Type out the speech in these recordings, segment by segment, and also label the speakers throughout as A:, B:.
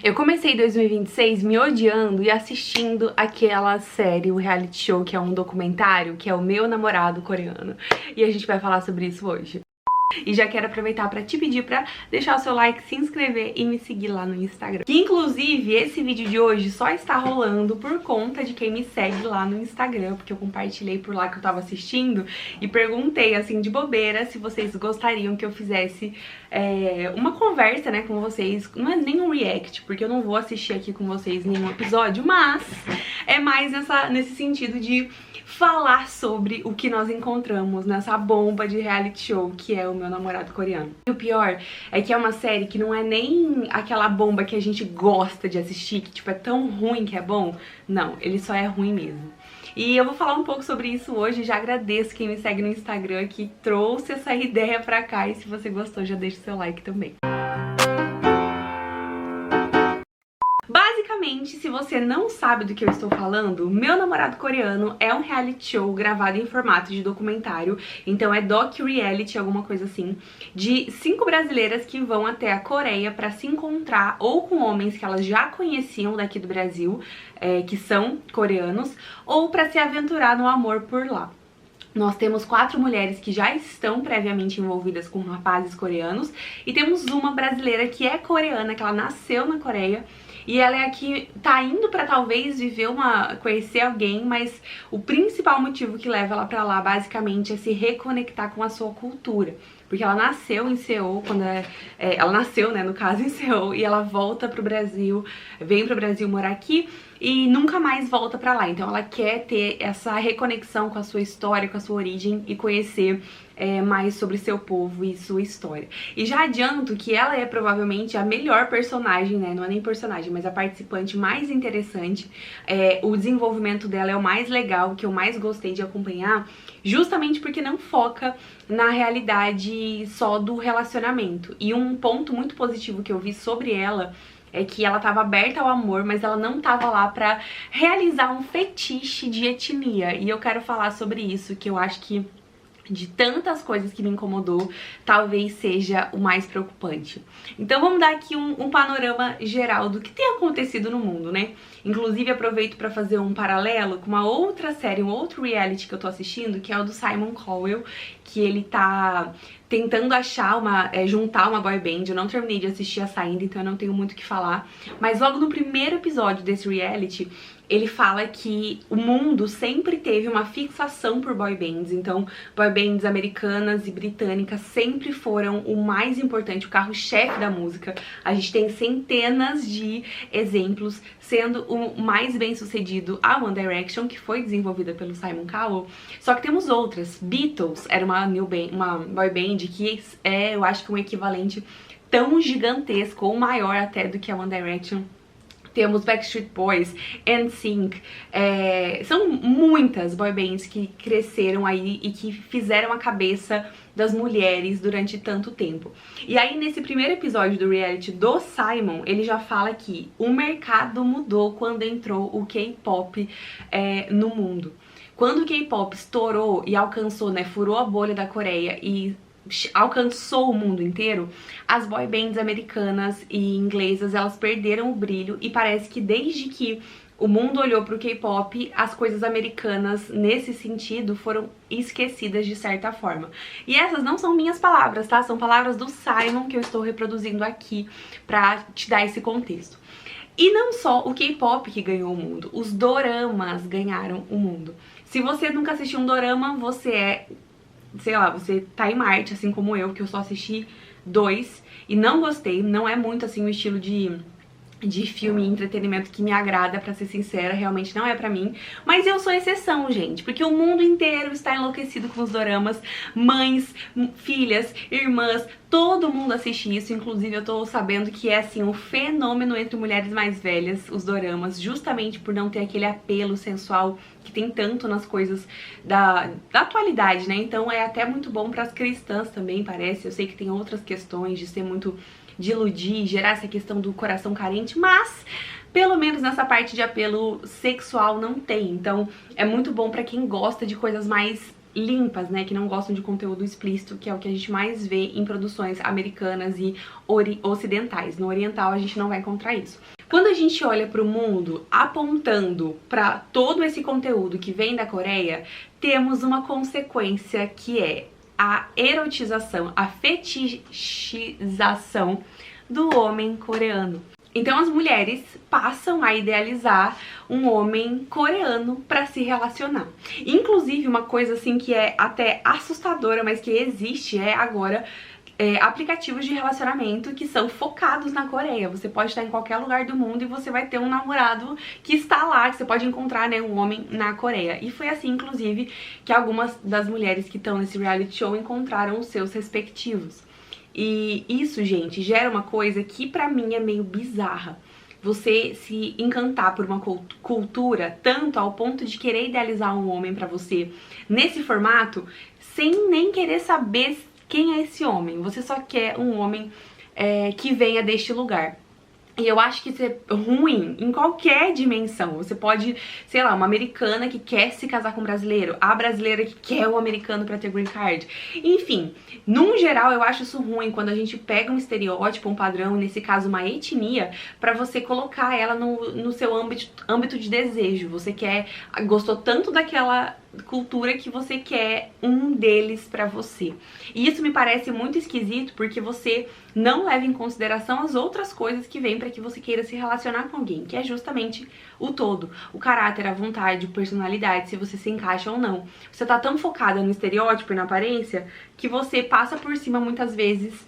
A: Eu comecei 2026 me odiando e assistindo aquela série, o reality show, que é um documentário, que é O Meu Namorado Coreano. E a gente vai falar sobre isso hoje. E já quero aproveitar pra te pedir pra deixar o seu like, se inscrever e me seguir lá no Instagram. Que inclusive esse vídeo de hoje só está rolando por conta de quem me segue lá no Instagram, porque eu compartilhei por lá que eu tava assistindo e perguntei assim de bobeira se vocês gostariam que eu fizesse uma conversa, né, com vocês. Não é nem um react, porque eu não vou assistir aqui com vocês nenhum episódio, mas é mais nesse sentido de falar sobre o que nós encontramos nessa bomba de reality show que é O Meu Namorado Coreano. E o pior é que é uma série que não é nem aquela bomba que a gente gosta de assistir, que tipo é tão ruim que é bom. Não, ele só é ruim mesmo. E eu vou falar um pouco sobre isso hoje. Já agradeço quem me segue no Instagram que trouxe essa ideia pra cá. E se você gostou, já deixa o seu like também. Basicamente, se você não sabe do que eu estou falando, Meu Namorado Coreano é um reality show gravado em formato de documentário, então é docu-reality, alguma coisa assim, de 5 brasileiras que vão até a Coreia para se encontrar ou com homens que elas já conheciam daqui do Brasil, que são coreanos, ou para se aventurar no amor por lá. Nós temos 4 mulheres que já estão previamente envolvidas com rapazes coreanos e temos uma brasileira que é coreana, que ela nasceu na Coreia. E ela é a que tá indo pra talvez conhecer alguém, mas o principal motivo que leva ela pra lá, basicamente, é se reconectar com a sua cultura. Porque ela nasceu em Seul, ela nasceu, né, no caso, em Seul, e ela volta pro Brasil, vem pro Brasil morar aqui e nunca mais volta pra lá. Então ela quer ter essa reconexão com a sua história, com a sua origem e conhecer mais sobre seu povo e sua história. E já adianto que ela é provavelmente a melhor personagem, né? Não é nem personagem, mas a participante mais interessante. O desenvolvimento dela é o mais legal, que eu mais gostei de acompanhar, justamente porque não foca na realidade só do relacionamento. E um ponto muito positivo que eu vi sobre ela é que ela estava aberta ao amor, mas ela não estava lá pra realizar um fetiche de etnia. E eu quero falar sobre isso, que eu acho que de tantas coisas que me incomodou, talvez seja o mais preocupante. Então vamos dar aqui um panorama geral do que tem acontecido no mundo, né? Inclusive aproveito para fazer um paralelo com uma outra série, um outro reality que eu tô assistindo, que é o do Simon Cowell, que ele tá tentando achar juntar uma boy band. Eu não terminei de assistir essa ainda, então eu não tenho muito o que falar. Mas logo no primeiro episódio desse reality, ele fala que o mundo sempre teve uma fixação por boy bands. Então, boy bands americanas e britânicas sempre foram o mais importante, o carro-chefe da música. A gente tem centenas de exemplos, sendo o mais bem sucedido a One Direction, que foi desenvolvida pelo Simon Cowell. Só que temos outras. Beatles era uma boy band que eu acho que um equivalente tão gigantesco, ou maior até do que a One Direction. Temos Backstreet Boys, NSYNC, são muitas boy bands que cresceram aí e que fizeram a cabeça das mulheres durante tanto tempo. E aí nesse primeiro episódio do reality do Simon, ele já fala que o mercado mudou quando entrou o K-pop no mundo. Quando o K-pop estourou e alcançou, né, furou a bolha da Coreia e alcançou o mundo inteiro, as boy bands americanas e inglesas, elas perderam o brilho e parece que desde que o mundo olhou pro K-pop, as coisas americanas nesse sentido foram esquecidas de certa forma. E essas não são minhas palavras, tá? São palavras do Simon que eu estou reproduzindo aqui pra te dar esse contexto. E não só o K-pop que ganhou o mundo, os doramas ganharam o mundo. Se você nunca assistiu um dorama, você sei lá, você tá em Marte, assim como eu, que eu só assisti 2 e não gostei. Não é muito assim o estilo de filme e entretenimento que me agrada, pra ser sincera, realmente não é pra mim. Mas eu sou exceção, gente, porque o mundo inteiro está enlouquecido com os doramas. Mães, filhas, irmãs, todo mundo assiste isso. Inclusive eu tô sabendo que é assim um fenômeno entre mulheres mais velhas, os doramas, justamente por não ter aquele apelo sensual que tem tanto nas coisas da atualidade, né? Então é até muito bom pras cristãs também, parece. Eu sei que tem outras questões de ser muito, de iludir, gerar essa questão do coração carente, mas pelo menos nessa parte de apelo sexual não tem. Então é muito bom pra quem gosta de coisas mais limpas, né, que não gostam de conteúdo explícito, que é o que a gente mais vê em produções americanas e ocidentais. No oriental a gente não vai encontrar isso. Quando a gente olha para o mundo apontando para todo esse conteúdo que vem da Coreia, temos uma consequência que é a erotização, a fetichização do homem coreano. Então as mulheres passam a idealizar um homem coreano para se relacionar. Inclusive, uma coisa assim que é até assustadora, mas que existe agora, aplicativos de relacionamento que são focados na Coreia. Você pode estar em qualquer lugar do mundo e você vai ter um namorado que está lá, que você pode encontrar, né, um homem na Coreia. E foi assim, inclusive, que algumas das mulheres que estão nesse reality show encontraram os seus respectivos. E isso, gente, gera uma coisa que pra mim é meio bizarra. Você se encantar por uma cultura tanto ao ponto de querer idealizar um homem pra você nesse formato, sem nem querer saber quem é esse homem. Você só quer um homem que venha deste lugar. E eu acho que isso é ruim em qualquer dimensão. Você pode, sei lá, uma americana que quer se casar com um brasileiro, a brasileira que quer um americano pra ter green card. Enfim, num geral eu acho isso ruim quando a gente pega um estereótipo, um padrão, nesse caso uma etnia, pra você colocar ela no seu âmbito de desejo. Você gostou tanto daquela cultura que você quer um deles pra você. E isso me parece muito esquisito porque você não leva em consideração as outras coisas que vêm pra que você queira se relacionar com alguém, que é justamente o todo, o caráter, a vontade, a personalidade, se você se encaixa ou não. Você tá tão focada no estereótipo e na aparência que você passa por cima muitas vezes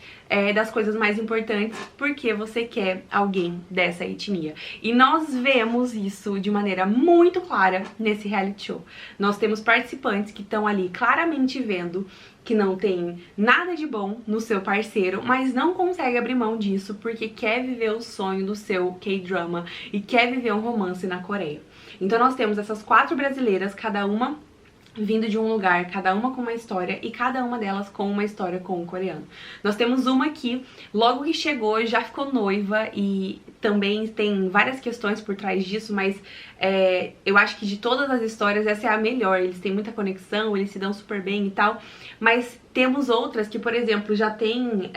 A: das coisas mais importantes porque você quer alguém dessa etnia. E nós vemos isso de maneira muito clara nesse reality show. Nós temos participantes que estão ali claramente vendo que não tem nada de bom no seu parceiro, mas não consegue abrir mão disso porque quer viver o sonho do seu K-drama e quer viver um romance na Coreia. Então nós temos essas 4 brasileiras, cada uma vindo de um lugar, cada uma com uma história e cada uma delas com uma história com um coreano. Nós temos uma que logo que chegou já ficou noiva e também tem várias questões por trás disso, mas eu acho que de todas as histórias essa é a melhor. Eles têm muita conexão, eles se dão super bem e tal, mas temos outras que, por exemplo, já tem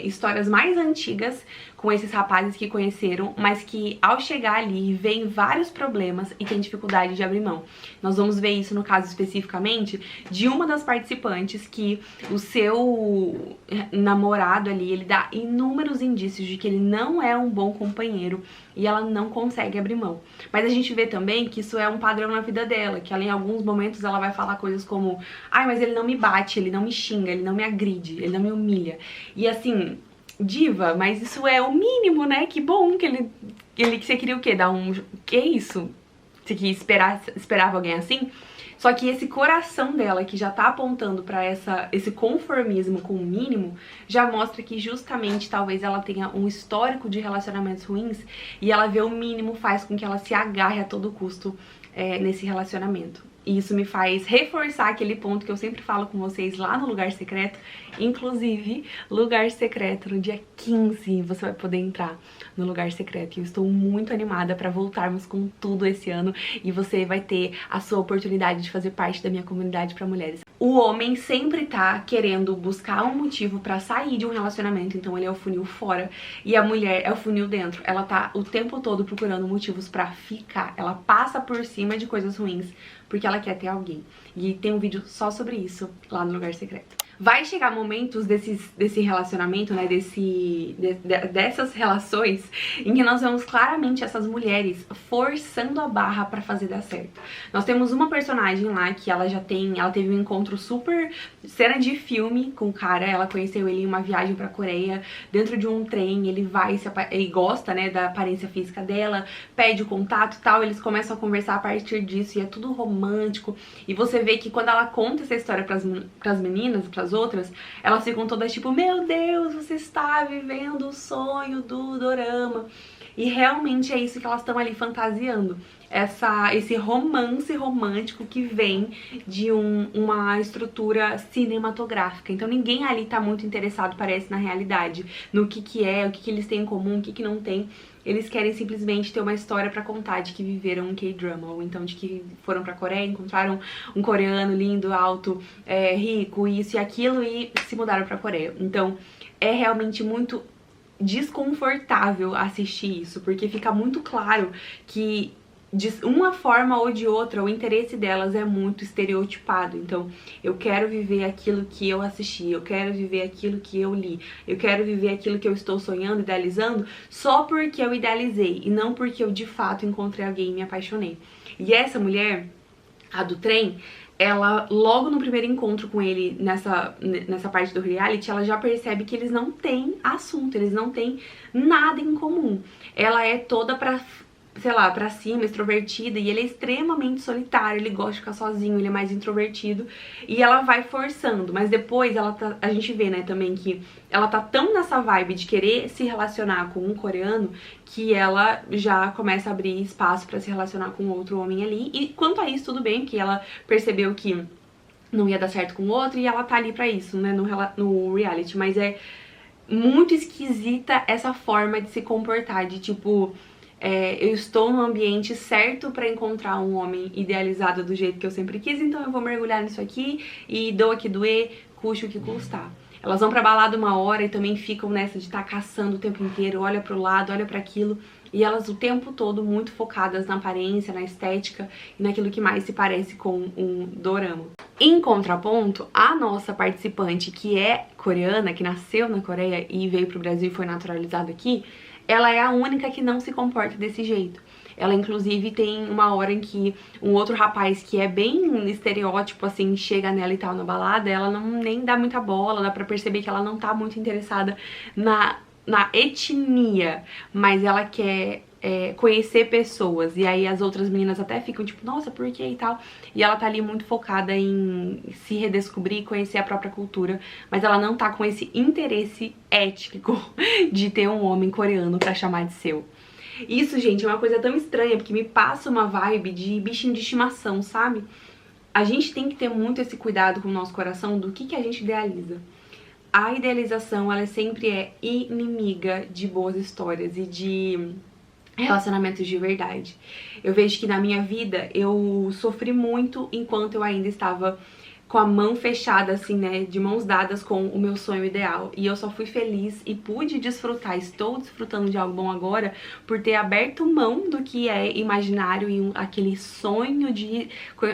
A: histórias mais antigas com esses rapazes que conheceram, mas que ao chegar ali vem vários problemas e tem dificuldade de abrir mão. Nós vamos ver isso no caso especificamente de uma das participantes que o seu namorado ali, ele dá inúmeros indícios de que ele não é um bom companheiro e ela não consegue abrir mão. Mas a gente vê também que isso é um padrão na vida dela, que ela em alguns momentos ela vai falar coisas como: ai, mas ele não me bate, ele não me xinga, ele não me agride, ele não me humilha. E assim, diva, mas isso é o mínimo, né? Que bom que você queria o quê? Dar um... Que isso? Você que esperava alguém assim? Só que esse coração dela, que já tá apontando pra esse conformismo com o mínimo, já mostra que justamente talvez ela tenha um histórico de relacionamentos ruins e ela vê o mínimo faz com que ela se agarre a todo custo nesse relacionamento. E isso me faz reforçar aquele ponto que eu sempre falo com vocês lá no Lugar Secreto. Inclusive, Lugar Secreto, no dia 15, você vai poder entrar no Lugar Secreto. E eu estou muito animada para voltarmos com tudo esse ano. E você vai ter a sua oportunidade de fazer parte da minha comunidade para mulheres. O homem sempre tá querendo buscar um motivo pra sair de um relacionamento, então ele é o funil fora, e a mulher é o funil dentro. Ela tá o tempo todo procurando motivos pra ficar, ela passa por cima de coisas ruins porque ela quer ter alguém. E tem um vídeo só sobre isso lá no Lugar Secreto. Vai chegar momentos desse relacionamento, né, dessas relações, em que nós vemos claramente essas mulheres forçando a barra pra fazer dar certo. Nós temos uma personagem lá que ela teve um encontro super cena de filme com o cara. Ela conheceu ele em uma viagem pra Coreia, dentro de um trem. Ele ele gosta, né, da aparência física dela, pede o contato e tal, eles começam a conversar a partir disso e é tudo romântico. E você vê que quando ela conta essa história pras meninas, pras outras, elas ficam todas tipo: meu Deus, você está vivendo o sonho do dorama. E realmente é isso que elas estão ali fantasiando, esse romance romântico que vem de uma estrutura cinematográfica. Então ninguém ali tá muito interessado, parece, na realidade, no que é, o que eles têm em comum, o que não tem. eles querem simplesmente ter uma história pra contar de que viveram um K-drama, ou então de que foram pra Coreia, encontraram um coreano lindo, alto, rico, isso e aquilo, e se mudaram pra Coreia. Então é realmente muito desconfortável assistir isso, porque fica muito claro que de uma forma ou de outra o interesse delas é muito estereotipado. Então eu quero viver aquilo que eu assisti, eu quero viver aquilo que eu li, eu quero viver aquilo que eu estou sonhando, idealizando, só porque eu idealizei e não porque eu de fato encontrei alguém e me apaixonei. E essa mulher, a do trem, ela, logo no primeiro encontro com ele, nessa parte do reality, ela já percebe que eles não têm assunto, eles não têm nada em comum. Ela é toda sei lá, pra cima, extrovertida, e ele é extremamente solitário, ele gosta de ficar sozinho, ele é mais introvertido, e ela vai forçando, mas depois a gente vê, né, também que ela tá tão nessa vibe de querer se relacionar com um coreano, que ela já começa a abrir espaço pra se relacionar com outro homem ali, e quanto a isso, tudo bem, que ela percebeu que não ia dar certo com o outro, e ela tá ali pra isso, né, no reality, mas é muito esquisita essa forma de se comportar, de tipo... eu estou no ambiente certo pra encontrar um homem idealizado do jeito que eu sempre quis, então eu vou mergulhar nisso aqui e doa que doer, custe o que custar. Elas vão pra balada uma hora e também ficam nessa de estar caçando o tempo inteiro, olha pro lado, olha pra aquilo, e elas o tempo todo muito focadas na aparência, na estética e naquilo que mais se parece com um dorama. Em contraponto, a nossa participante, que é coreana, que nasceu na Coreia e veio pro Brasil e foi naturalizada aqui, ela é a única que não se comporta desse jeito. Ela, inclusive, tem uma hora em que um outro rapaz que é bem estereótipo, assim, chega nela e tal na balada, ela não nem dá muita bola, dá pra perceber que ela não tá muito interessada na etnia, mas ela quer conhecer pessoas, e aí as outras meninas até ficam tipo, nossa, por que e tal, e ela tá ali muito focada em se redescobrir, conhecer a própria cultura, mas ela não tá com esse interesse étnico de ter um homem coreano pra chamar de seu. Isso, gente, é uma coisa tão estranha, porque me passa uma vibe de bichinho de estimação, sabe? A gente tem que ter muito esse cuidado com o nosso coração do que a gente idealiza. A idealização, ela sempre é inimiga de boas histórias e de relacionamentos de verdade. Eu vejo que na minha vida eu sofri muito enquanto eu ainda estava com a mão fechada, assim, né, de mãos dadas com o meu sonho ideal. E eu só fui feliz e pude desfrutar, estou desfrutando de algo bom agora, por ter aberto mão do que é imaginário e aquele sonho de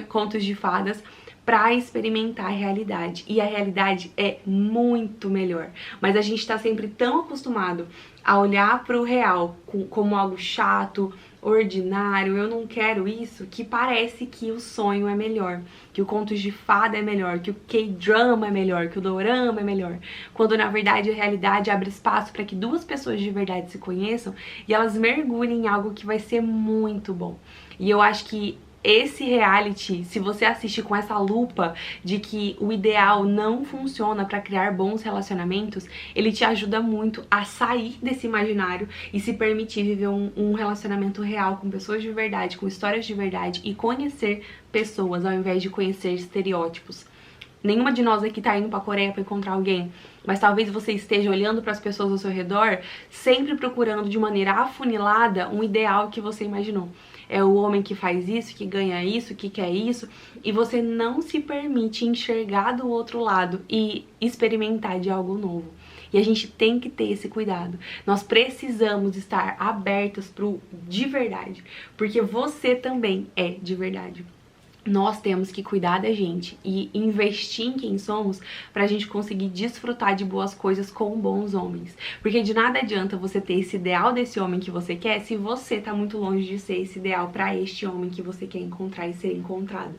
A: contos de fadas, pra experimentar a realidade. E a realidade é muito melhor. Mas a gente tá sempre tão acostumado a olhar pro real como algo chato, ordinário, eu não quero isso, que parece que o sonho é melhor, que o contos de fada é melhor, que o K-drama é melhor, que o dorama é melhor, quando na verdade a realidade abre espaço para que duas pessoas de verdade se conheçam e elas mergulhem em algo que vai ser muito bom. E eu acho que esse reality, se você assiste com essa lupa de que o ideal não funciona para criar bons relacionamentos, ele te ajuda muito a sair desse imaginário e se permitir viver um relacionamento real com pessoas de verdade, com histórias de verdade e conhecer pessoas ao invés de conhecer estereótipos. Nenhuma de nós aqui tá indo pra Coreia pra encontrar alguém, mas talvez você esteja olhando para as pessoas ao seu redor, sempre procurando de maneira afunilada um ideal que você imaginou. É o homem que faz isso, que ganha isso, que quer isso, e você não se permite enxergar do outro lado e experimentar de algo novo. E a gente tem que ter esse cuidado. Nós precisamos estar abertos pro de verdade, porque você também é de verdade. Nós temos que cuidar da gente e investir em quem somos pra gente conseguir desfrutar de boas coisas com bons homens. Porque de nada adianta você ter esse ideal desse homem que você quer se você tá muito longe de ser esse ideal pra este homem que você quer encontrar e ser encontrado.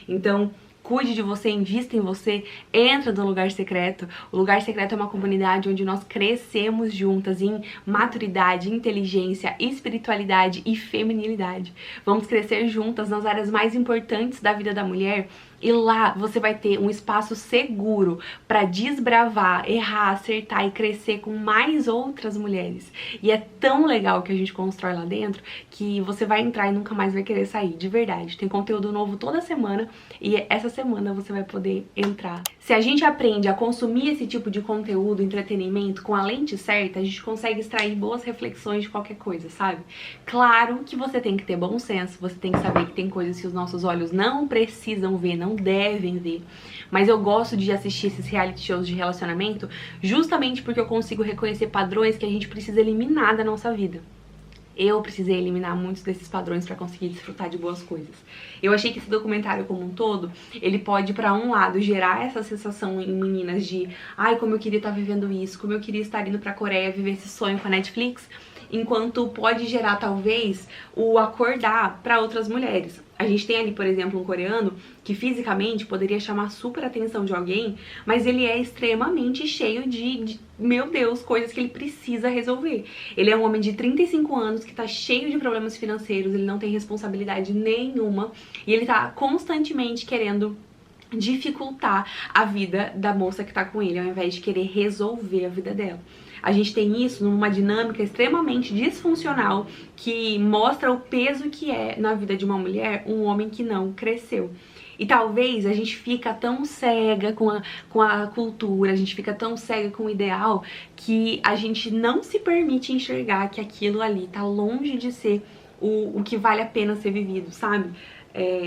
A: Então, cuide de você, invista em você, entra no Lugar Secreto. O Lugar Secreto é uma comunidade onde nós crescemos juntas em maturidade, inteligência, espiritualidade e feminilidade. Vamos crescer juntas nas áreas mais importantes da vida da mulher. E lá você vai ter um espaço seguro para desbravar, errar, acertar e crescer com mais outras mulheres. E é tão legal que a gente constrói lá dentro que você vai entrar e nunca mais vai querer sair, de verdade. Tem conteúdo novo toda semana e essa semana você vai poder entrar. Se a gente aprende a consumir esse tipo de conteúdo, entretenimento, com a lente certa, a gente consegue extrair boas reflexões de qualquer coisa, sabe? Claro que você tem que ter bom senso, você tem que saber que tem coisas que os nossos olhos não precisam ver, não devem ver. Mas eu gosto de assistir esses reality shows de relacionamento justamente porque eu consigo reconhecer padrões que a gente precisa eliminar da nossa vida. Eu precisei eliminar muitos desses padrões pra conseguir desfrutar de boas coisas. Eu achei que esse documentário como um todo, ele pode, pra um lado, gerar essa sensação em meninas de ai, como eu queria estar vivendo isso, como eu queria estar indo pra Coreia viver esse sonho com a Netflix, enquanto pode gerar, talvez, o acordar pra outras mulheres. A gente tem ali, por exemplo, um coreano que fisicamente poderia chamar super atenção de alguém, mas ele é extremamente cheio de meu Deus, coisas que ele precisa resolver. Ele é um homem de 35 anos que tá cheio de problemas financeiros, ele não tem responsabilidade nenhuma e ele tá constantemente querendo dificultar a vida da moça que tá com ele, ao invés de querer resolver a vida dela. A gente tem isso numa dinâmica extremamente disfuncional que mostra o peso que é na vida de uma mulher um homem que não cresceu. E talvez a gente fica tão cega com a cultura, a gente fica tão cega com o ideal que a gente não se permite enxergar que aquilo ali tá longe de ser o que vale a pena ser vivido, sabe?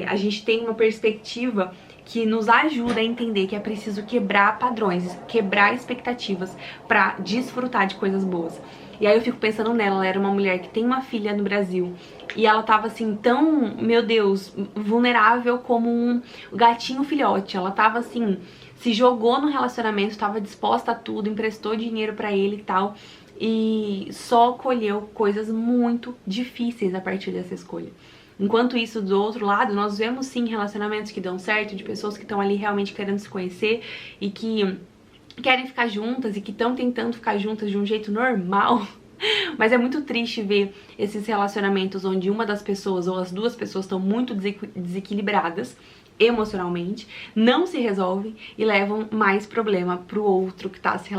A: A gente tem uma perspectiva que nos ajuda a entender que é preciso quebrar padrões, quebrar expectativas pra desfrutar de coisas boas. E aí eu fico pensando nela, ela era uma mulher que tem uma filha no Brasil e ela tava assim tão, meu Deus, vulnerável como um gatinho filhote. Ela tava assim, se jogou no relacionamento, tava disposta a tudo, emprestou dinheiro pra ele e tal, e só colheu coisas muito difíceis a partir dessa escolha. Enquanto isso, do outro lado, nós vemos sim relacionamentos que dão certo, de pessoas que estão ali realmente querendo se conhecer e que querem ficar juntas e que estão tentando ficar juntas de um jeito normal. Mas é muito triste ver esses relacionamentos onde uma das pessoas ou as duas pessoas estão muito desequilibradas emocionalmente, não se resolvem e levam mais problema pro outro que tá se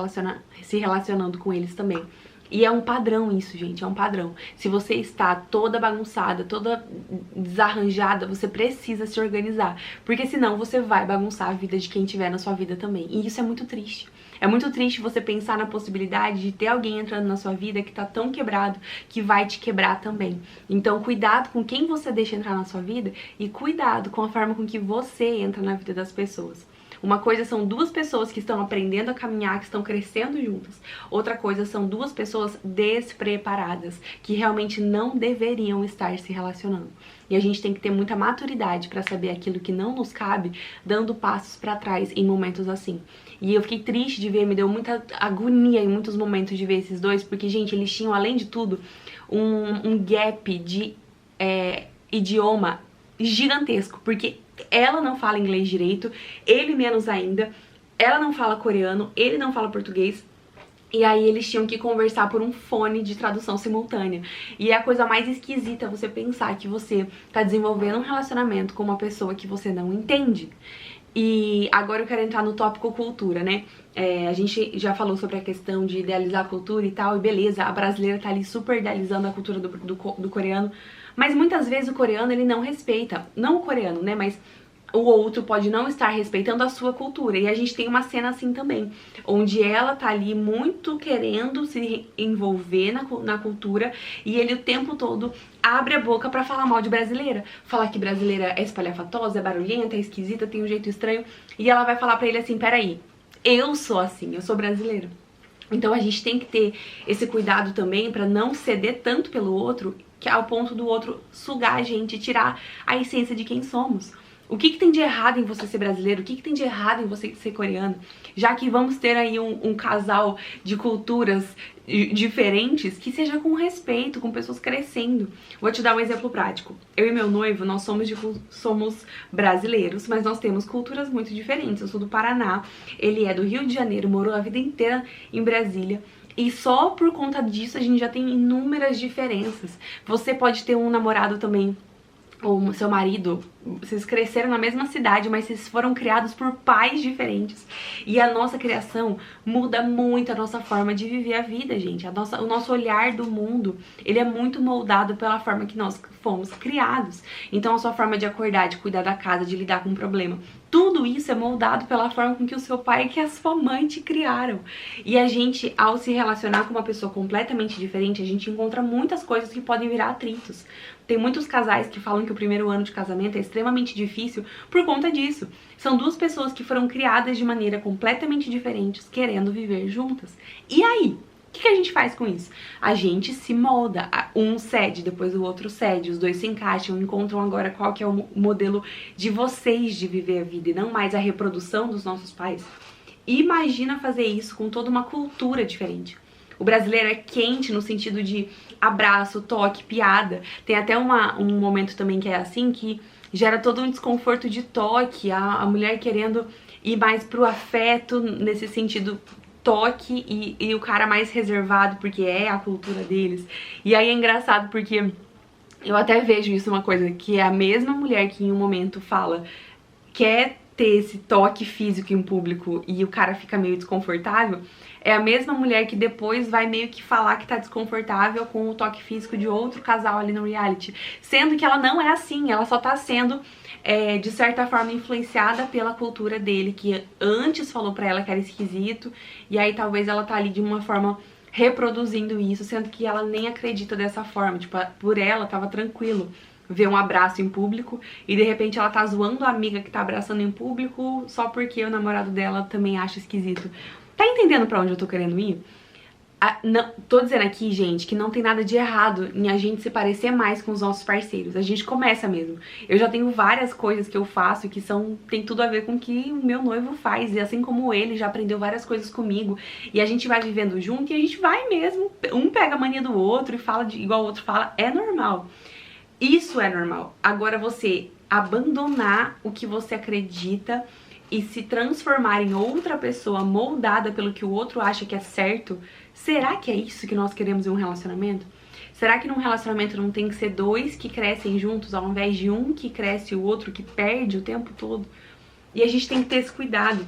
A: relacionando com eles também. E é um padrão isso, gente, é um padrão. Se você está toda bagunçada, toda desarranjada, você precisa se organizar. Porque senão você vai bagunçar a vida de quem tiver na sua vida também. E isso é muito triste. É muito triste você pensar na possibilidade de ter alguém entrando na sua vida que tá tão quebrado que vai te quebrar também. Então cuidado com quem você deixa entrar na sua vida e cuidado com a forma com que você entra na vida das pessoas. Uma coisa são duas pessoas que estão aprendendo a caminhar, que estão crescendo juntas. Outra coisa são duas pessoas despreparadas, que realmente não deveriam estar se relacionando. E a gente tem que ter muita maturidade para saber aquilo que não nos cabe, dando passos para trás em momentos assim. E eu fiquei triste de ver, me deu muita agonia em muitos momentos de ver esses dois, porque, gente, eles tinham, além de tudo, um gap de idioma gigantesco, porque ela não fala inglês direito, ele menos ainda, ela não fala coreano, ele não fala português, e aí eles tinham que conversar por um fone de tradução simultânea. E é a coisa mais esquisita você pensar que você tá desenvolvendo um relacionamento com uma pessoa que você não entende. E agora eu quero entrar no tópico cultura, né? A gente já falou sobre a questão de idealizar a cultura e tal, e beleza, a brasileira tá ali super idealizando a cultura do coreano, mas muitas vezes o coreano, ele não respeita, não o coreano, né, mas o outro pode não estar respeitando a sua cultura. E a gente tem uma cena assim também, onde ela tá ali muito querendo se envolver na cultura e ele o tempo todo abre a boca pra falar mal de brasileira. Falar que brasileira é espalhafatosa, é barulhenta, é esquisita, tem um jeito estranho. E ela vai falar pra ele assim, peraí, eu sou assim, eu sou brasileira. Então a gente tem que ter esse cuidado também pra não ceder tanto pelo outro, que é ao ponto do outro sugar a gente, tirar a essência de quem somos. O que tem de errado em você ser brasileiro? O que tem de errado em você ser coreano? Já que vamos ter aí um casal de culturas diferentes, que seja com respeito, com pessoas crescendo. Vou te dar um exemplo prático. Eu e meu noivo, nós somos brasileiros, mas nós temos culturas muito diferentes. Eu sou do Paraná, ele é do Rio de Janeiro, morou a vida inteira em Brasília. E só por conta disso a gente já tem inúmeras diferenças. Você pode ter um namorado também ou seu marido, vocês cresceram na mesma cidade, mas vocês foram criados por pais diferentes. E a nossa criação muda muito a nossa forma de viver a vida, gente. O nosso olhar do mundo, ele é muito moldado pela forma que nós fomos criados. Então a sua forma de acordar, de cuidar da casa, de lidar com um problema, tudo isso é moldado pela forma com que o seu pai e que a sua mãe te criaram. E a gente, ao se relacionar com uma pessoa completamente diferente, a gente encontra muitas coisas que podem virar atritos. Tem muitos casais que falam que o primeiro ano de casamento é extremamente difícil por conta disso. São duas pessoas que foram criadas de maneira completamente diferentes, querendo viver juntas. E aí? O que a gente faz com isso? A gente se molda, um cede, depois o outro cede, os dois se encaixam, encontram agora qual que é o modelo de vocês de viver a vida e não mais a reprodução dos nossos pais. Imagina fazer isso com toda uma cultura diferente. O brasileiro é quente no sentido de abraço, toque, piada. Tem até um momento também que é assim, que gera todo um desconforto de toque, a mulher querendo ir mais pro afeto, nesse sentido toque, e o cara mais reservado, porque é a cultura deles. E aí é engraçado porque eu até vejo isso uma coisa, que é a mesma mulher que em um momento fala quer ter esse toque físico em público e o cara fica meio desconfortável, é a mesma mulher que depois vai meio que falar que tá desconfortável com o toque físico de outro casal ali no reality, sendo que ela não é assim, ela só tá sendo de certa forma influenciada pela cultura dele, que antes falou pra ela que era esquisito, e aí talvez ela tá ali de uma forma reproduzindo isso, sendo que ela nem acredita dessa forma, tipo, por ela tava tranquilo ver um abraço em público, e de repente ela tá zoando a amiga que tá abraçando em público só porque o namorado dela também acha esquisito. Tá entendendo pra onde eu tô querendo ir? Não, tô dizendo aqui, gente, que não tem nada de errado em a gente se parecer mais com os nossos parceiros. A gente começa mesmo. Eu já tenho várias coisas que eu faço que tem tudo a ver com o que o meu noivo faz. E assim como ele já aprendeu várias coisas comigo. E a gente vai vivendo junto e a gente vai mesmo. Um pega a mania do outro e fala igual o outro fala. É normal. Isso é normal. Agora você abandonar o que você acredita e se transformar em outra pessoa moldada pelo que o outro acha que é certo, será que é isso que nós queremos em um relacionamento? Será que num relacionamento não tem que ser dois que crescem juntos ao invés de um que cresce e o outro que perde o tempo todo? E a gente tem que ter esse cuidado.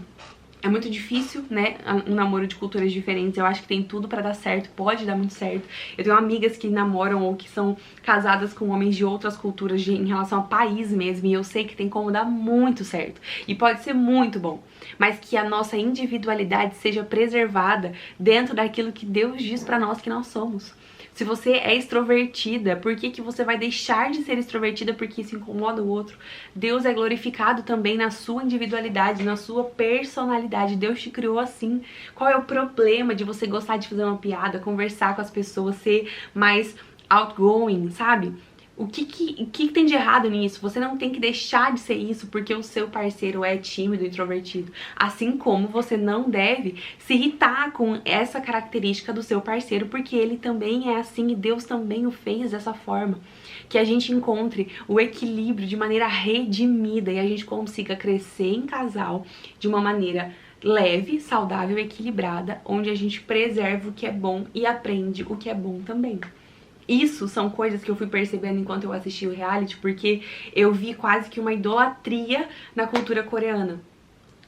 A: É muito difícil, né, um namoro de culturas diferentes. Eu acho que tem tudo pra dar certo, pode dar muito certo. Eu tenho amigas que namoram ou que são casadas com homens de outras culturas em relação ao país mesmo, e eu sei que tem como dar muito certo. E pode ser muito bom, mas que a nossa individualidade seja preservada dentro daquilo que Deus diz pra nós que nós somos. Se você é extrovertida, por que você vai deixar de ser extrovertida porque isso incomoda o outro? Deus é glorificado também na sua individualidade, na sua personalidade. Deus te criou assim. Qual é o problema de você gostar de fazer uma piada, conversar com as pessoas, ser mais outgoing, sabe? O que tem de errado nisso? Você não tem que deixar de ser isso porque o seu parceiro é tímido e introvertido. Assim como você não deve se irritar com essa característica do seu parceiro, porque ele também é assim e Deus também o fez dessa forma. Que a gente encontre o equilíbrio de maneira redimida e a gente consiga crescer em casal de uma maneira leve, saudável, equilibrada, onde a gente preserva o que é bom e aprende o que é bom também. Isso são coisas que eu fui percebendo enquanto eu assisti o reality, porque eu vi quase que uma idolatria na cultura coreana.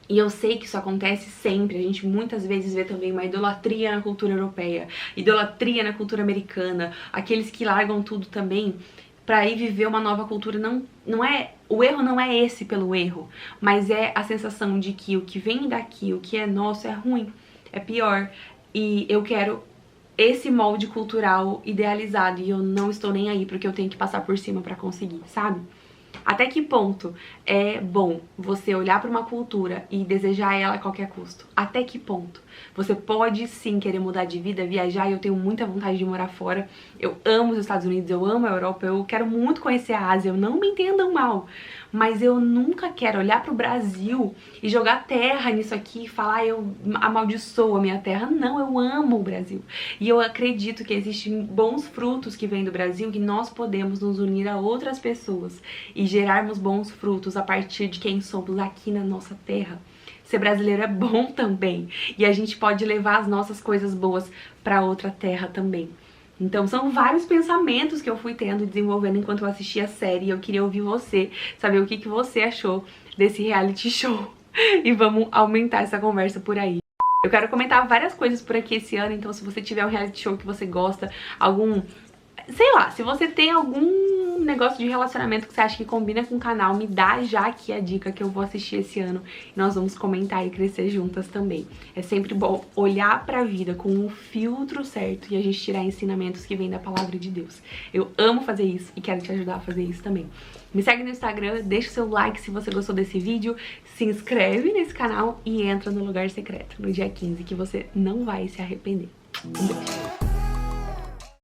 A: E eu sei que isso acontece sempre, a gente muitas vezes vê também uma idolatria na cultura europeia, idolatria na cultura americana, aqueles que largam tudo também pra ir viver uma nova cultura. Não é, o erro não é esse pelo erro, mas é a sensação de que o que vem daqui, o que é nosso é ruim, é pior, e eu quero esse molde cultural idealizado e eu não estou nem aí porque eu tenho que passar por cima pra conseguir, sabe? Até que ponto é bom você olhar para uma cultura e desejar ela a qualquer custo? Até que ponto? Você pode sim querer mudar de vida, viajar, e eu tenho muita vontade de morar fora. Eu amo os Estados Unidos, eu amo a Europa, eu quero muito conhecer a Ásia, eu não me entendam mal. Mas eu nunca quero olhar pro Brasil e jogar terra nisso aqui e falar eu amaldiçoo a minha terra. Não, eu amo o Brasil. E eu acredito que existem bons frutos que vêm do Brasil, que nós podemos nos unir a outras pessoas e gerarmos bons frutos a partir de quem somos aqui na nossa terra. Ser brasileiro é bom também. E a gente pode levar as nossas coisas boas pra outra terra também. Então são vários pensamentos que eu fui tendo e desenvolvendo enquanto eu assistia a série. Eu queria ouvir você, saber o que você achou desse reality show. E vamos aumentar essa conversa por aí. Eu quero comentar várias coisas por aqui esse ano, então se você tiver um reality show que você gosta, algum... sei lá, se você tem algum negócio de relacionamento que você acha que combina com o canal, me dá já aqui a dica que eu vou assistir esse ano e nós vamos comentar e crescer juntas também. É sempre bom olhar pra vida com um filtro certo e a gente tirar ensinamentos que vêm da palavra de Deus. Eu amo fazer isso e quero te ajudar a fazer isso também. Me segue no Instagram, deixa o seu like se você gostou desse vídeo, se inscreve nesse canal e entra no Lugar Secreto no dia 15 que você não vai se arrepender. Um beijo!